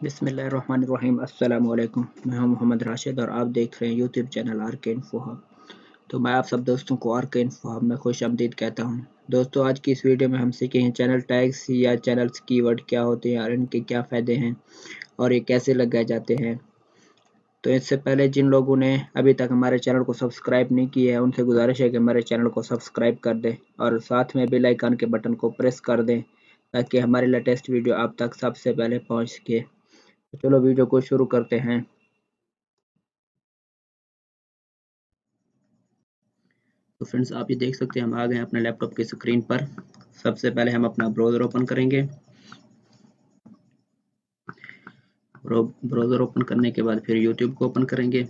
बिस्मिल्लाहिर्रहमानिर्रहीम। अस्सलाम वालेकुम। मैं हूं मोहम्मद राशिद और आप देख रहे हैं YouTube channel RK info hub. तो मैं आप सब दोस्तों को आरके इन्फो हब में खुश आमदीद कहता हूं। दोस्तों, आज की इस वीडियो में हम सीखेंगे चैनल टैग्स या चैनल्स कीवर्ड क्या होते हैं और इनके क्या फ़ायदे हैं और ये कैसे लगाए जाते हैं। तो इससे पहले जिन लोगों ने अभी तक हमारे चैनल को सब्सक्राइब नहीं किया है उनसे गुजारिश है कि हमारे चैनल को सब्सक्राइब कर दें और साथ में बेल आइकन के बटन को प्रेस कर दें ताकि हमारी लेटेस्ट वीडियो आप तक सबसे पहले पहुंच सके। तो चलो वीडियो को शुरू करते हैं। तो फ्रेंड्स, आप ये देख सकते हैं हम आ गए हैं अपने लैपटॉप की स्क्रीन पर। सबसे पहले हम अपना ब्राउज़र ओपन करेंगे। ब्राउज़र ओपन करने के बाद फिर यूट्यूब को ओपन करेंगे।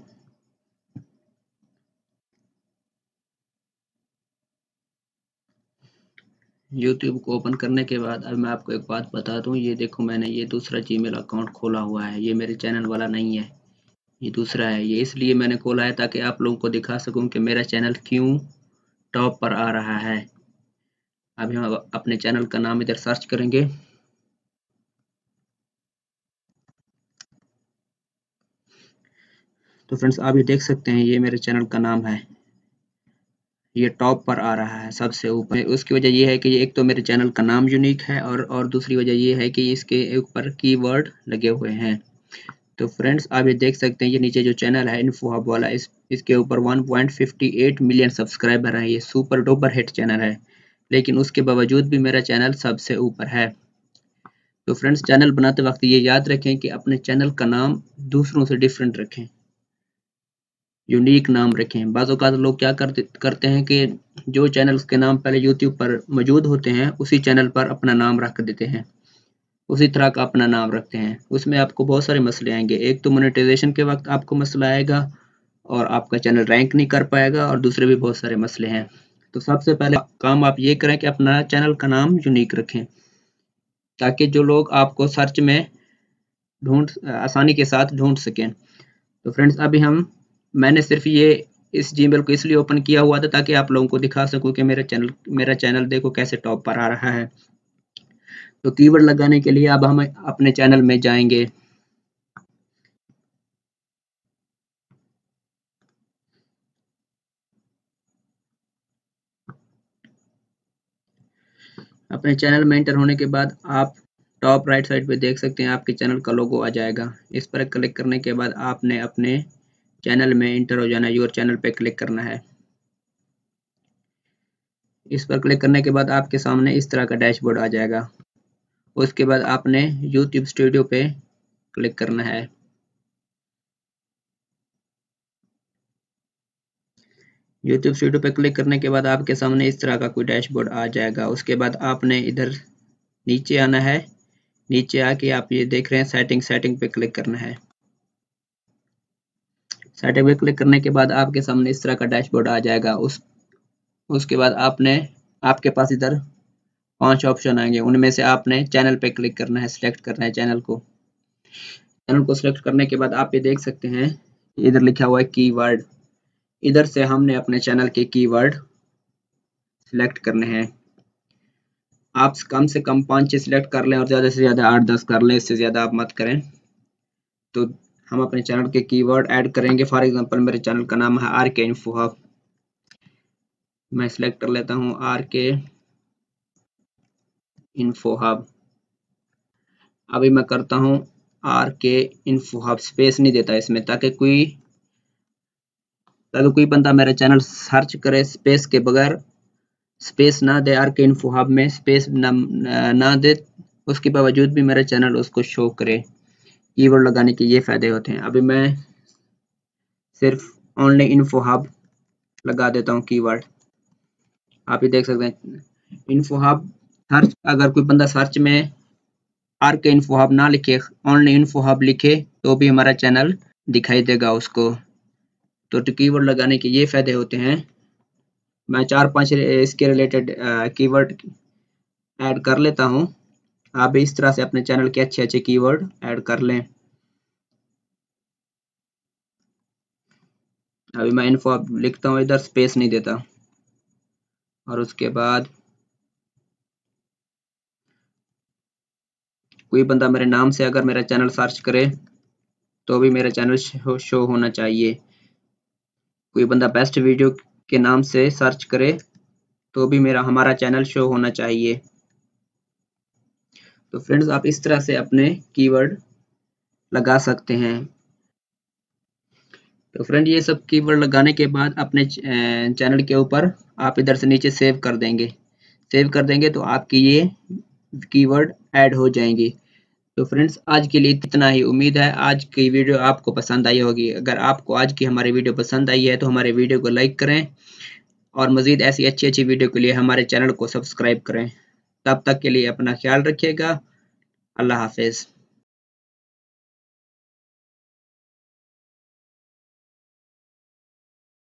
यूट्यूब को ओपन करने के बाद अब मैं आपको एक बात बता दूं, ये देखो मैंने ये दूसरा जीमेल अकाउंट खोला हुआ है। ये मेरे चैनल वाला नहीं है, ये दूसरा है। ये इसलिए मैंने खोला है ताकि आप लोगों को दिखा सकूं कि मेरा चैनल क्यों टॉप पर आ रहा है। अभी हम अपने चैनल का नाम इधर सर्च करेंगे। तो फ्रेंड्स, आप ये देख सकते हैं ये मेरे चैनल का नाम है, ये टॉप पर आ रहा है सबसे ऊपर। उसकी वजह ये है कि ये एक तो मेरे चैनल का नाम यूनिक है और दूसरी वजह ये है कि इसके ऊपर कीवर्ड लगे हुए हैं। तो फ्रेंड्स, आप ये देख सकते हैं ये नीचे जो चैनल है इन्फो हब वाला, इसके ऊपर 1.58 मिलियन सब्सक्राइबर हैं। ये सुपर डुपर हिट चैनल है, लेकिन उसके बावजूद भी मेरा चैनल सबसे ऊपर है। तो फ्रेंड्स, चैनल बनाते वक्त ये याद रखें कि अपने चैनल का नाम दूसरों से डिफरेंट रखें, यूनिक नाम रखें। बाज़ औक़ात लोग क्या करते हैं कि जो चैनल्स के नाम पहले यूट्यूब पर मौजूद होते हैं उसी चैनल पर अपना नाम रख देते हैं, उसी तरह का अपना नाम रखते हैं। उसमें आपको बहुत सारे मसले आएंगे। एक तो मोनेटाइजेशन के वक्त आपको मसला आएगा और आपका चैनल रैंक नहीं कर पाएगा, और दूसरे भी बहुत सारे मसले हैं। तो सबसे पहले काम आप ये करें कि अपना चैनल का नाम यूनिक रखें ताकि जो लोग आपको सर्च में आसानी के साथ ढूंढ सकें। तो फ्रेंड्स, अभी मैंने सिर्फ ये इस जीमेल को इसलिए ओपन किया हुआ था ताकि आप लोगों को दिखा सकूं कि मेरा चैनल देखो कैसे टॉप पर आ रहा है। तो कीवर्ड लगाने के लिए अब हम अपने चैनल में जाएंगे। अपने चैनल में एंटर होने के बाद आप टॉप राइट साइड पे देख सकते हैं आपके चैनल का लोगो आ जाएगा। इस पर क्लिक करने के बाद आपने अपने चैनल में एंटर हो जाना है। योर चैनल पे क्लिक करना है। इस पर क्लिक करने के बाद आपके सामने इस तरह का डैशबोर्ड आ जाएगा। उसके बाद आपने यूट्यूब स्टूडियो पे क्लिक करना है। यूट्यूब स्टूडियो पे क्लिक करने के बाद आपके सामने इस तरह का कोई डैशबोर्ड आ जाएगा। उसके बाद आपने इधर नीचे आना है। नीचे आके आप ये देख रहे हैं सेटिंग पे क्लिक करना है। सेटिंग पे क्लिक करने के बाद आपके सामने इस तरह का डैशबोर्ड आ जाएगा। उसके बाद आपके पास इधर 5 ऑप्शन आएंगे। उनमें से आपने चैनल पे क्लिक करना है, सिलेक्ट करना है चैनल को सिलेक्ट करने के बाद आप ये देख सकते हैं इधर लिखा हुआ है कीवर्ड। इधर से हमने अपने चैनल के कीवर्ड सिलेक्ट करने हैं। आप कम से कम 5-6 सिलेक्ट कर लें और ज़्यादा से ज़्यादा 8-10 कर लें, इससे ज़्यादा आप मत करें। तो हम अपने चैनल के कीवर्ड ऐड करेंगे। फॉर एग्जांपल मेरे चैनल का नाम है आरके इन्फो हब। मैं सिलेक्ट कर लेता हूँ आरके इन्फो हब। अभी मैं करता हूँ आरके इन्फो हब, स्पेस नहीं देता इसमें ताकि कोई बंदा मेरा चैनल सर्च करे स्पेस के बगैर, स्पेस ना दे, आरके इन्फो हब में स्पेस ना दे, उसके बावजूद भी मेरा चैनल उसको शो करे। कीवर्ड लगाने के ये फायदे होते हैं। अभी मैं सिर्फ ओनली इन्फो हब लगा देता हूँ कीवर्ड। आप ये देख सकते हैं इन्फो हब सर्च, अगर कोई बंदा सर्च में आरके इन्फो हब ना लिखे, ओनली इन्फो हब लिखे तो भी हमारा चैनल दिखाई देगा उसको। तो कीवर्ड लगाने के ये फायदे होते हैं। मैं 4-5 इसके रिलेटेड कीवर्ड ऐड कर लेता हूँ। आप भी इस तरह से अपने चैनल के अच्छे कीवर्ड ऐड कर लें। अभी मैं इन्फो हब लिखता हूँ, इधर स्पेस नहीं देता, और उसके बाद कोई बंदा मेरे नाम से अगर मेरा चैनल सर्च करे तो भी मेरा चैनल शो होना चाहिए। कोई बंदा बेस्ट वीडियो के नाम से सर्च करे तो भी हमारा चैनल शो होना चाहिए। तो फ्रेंड्स, आप इस तरह से अपने कीवर्ड लगा सकते हैं। तो फ्रेंड, ये सब कीवर्ड लगाने के बाद अपने चैनल के ऊपर आप इधर से नीचे सेव कर देंगे। सेव कर देंगे तो आपकी ये कीवर्ड ऐड हो जाएंगी। तो फ्रेंड्स, आज के लिए इतना ही। उम्मीद है आज की वीडियो आपको पसंद आई होगी। अगर आपको आज की हमारी वीडियो पसंद आई है तो हमारे वीडियो को लाइक करें और मज़ीद ऐसी अच्छी अच्छी वीडियो के लिए हमारे चैनल को सब्सक्राइब करें। तब तक के लिए अपना ख्याल रखिएगा। अल्लाह हाफिज़।